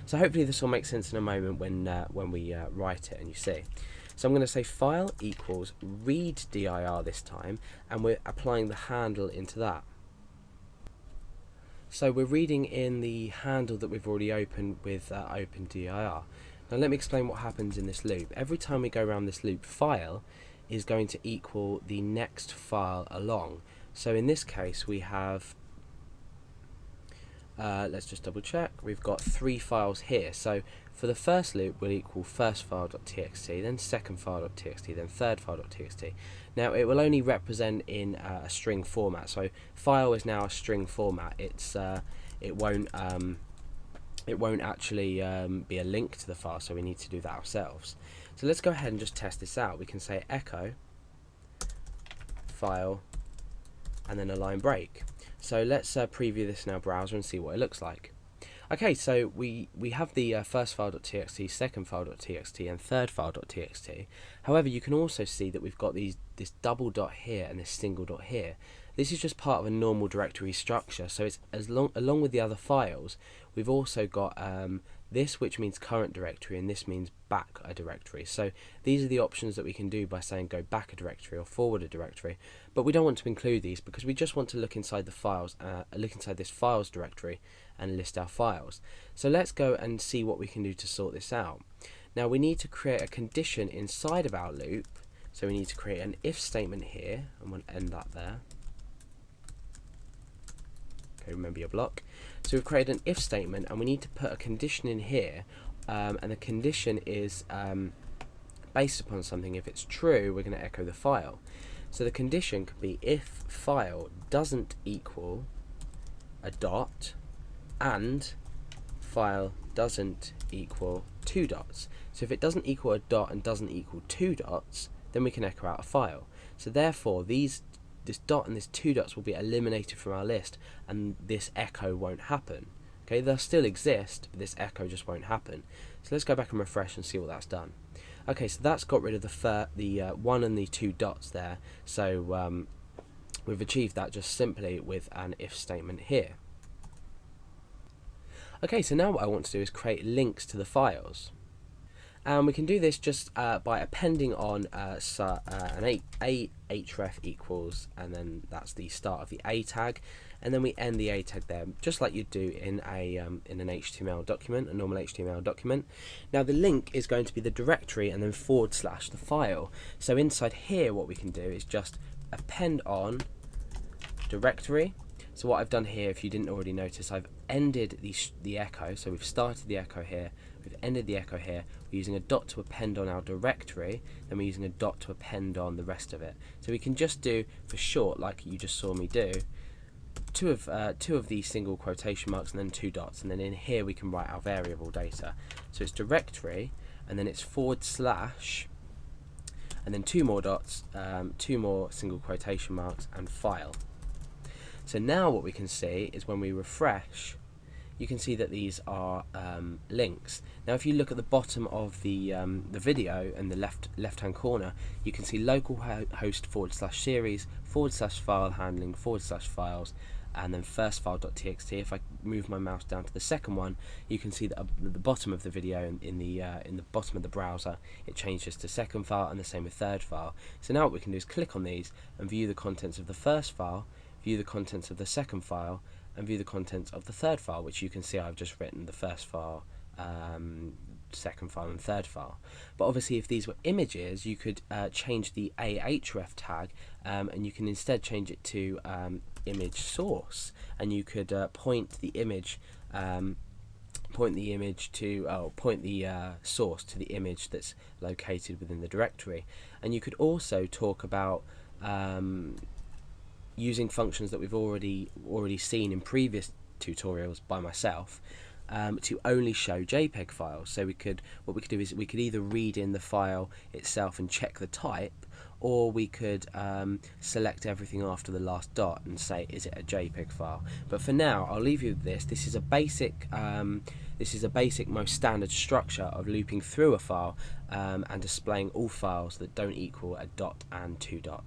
So hopefully this will make sense in a moment when we write it and you see. So I'm going to say file equals read dir this time, and we're applying the handle into that. So we're reading in the handle that we've already opened with open dir. Now let me explain what happens in this loop. Every time we go around this loop, file is going to equal the next file along. So in this case we have, let's just double check, we've got 3 files here. So for the first loop we'll equal first file.txt, then second file.txt, then third file.txt. Now it will only represent in a string format, so file is now a string format. It won't actually be a link to the file, so we need to do that ourselves. So let's go ahead and just test this out. We can say echo file and then a line break. So let's preview this in our browser and see what it looks like. Okay, so we have the first file.txt, second file.txt, and third file.txt. However, you can also see that we've got this double dot here and this single dot here. This is just part of a normal directory structure. So it's along with the other files, we've also got this, which means current directory, and this means back a directory. So these are the options that we can do by saying go back a directory or forward a directory. But we don't want to include these because we just want to look inside the files, look inside this files directory and list our files. So let's go and see what we can do to sort this out. Now we need to create a condition inside of our loop. So we need to create an if statement here, and we'll end that there. Okay, remember your block. So we've created an if statement, and we need to put a condition in here, and the condition is based upon something. If it's true, we're going to echo the file. So the condition could be if file doesn't equal a dot and file doesn't equal 2 dots. So if it doesn't equal a dot and doesn't equal 2 dots, then we can echo out a file. So therefore this dot and this 2 dots will be eliminated from our list, and this echo won't happen. Okay, they'll still exist, but this echo just won't happen. So let's go back and refresh and see what that's done. Okay, so that's got rid of the 1 and the 2 dots there. So we've achieved that just simply with an if statement here. Okay, so now what I want to do is create links to the files. And we can do this just by appending on an href equals, and then that's the start of the a tag, and then we end the a tag there, just like you'd do in an HTML document, a normal HTML document. Now the link is going to be the directory and then / the file. So inside here what we can do is just append on directory. So what I've done here, if you didn't already notice, I've ended the echo. So we've started the echo here, we've ended the echo here. We're using a dot to append on our directory, then we're using a dot to append on the rest of it. So we can just do, for short, like you just saw me do, two of these single quotation marks and then 2 dots, and then in here we can write our variable data. So it's directory, and then it's / and then 2 more dots, 2 more single quotation marks, and file. So now what we can see is when we refresh, you can see that these are links. Now if you look at the bottom of the video in the left hand corner, you can see localhost /series /file handling /files, and then first file.txt. If I move my mouse down to the second one, you can see that at the bottom of the video, in the bottom of the browser, it changes to second file, and the same with third file. So now what we can do is click on these and view the contents of the first file, view the contents of the second file, and view the contents of the third file, which you can see I've just written the first file, second file, and third file. But obviously if these were images, you could change the ahref tag, and you can instead change it to image source, and you could point the source to the image that's located within the directory. And you could also talk about using functions that we've already seen in previous tutorials by myself, to only show JPEG files. So what we could do is we could either read in the file itself and check the type, or we could select everything after the last dot and say, is it a JPEG file? But for now, I'll leave you with this. This is a basic most standard structure of looping through a file and displaying all files that don't equal a dot and 2 dots.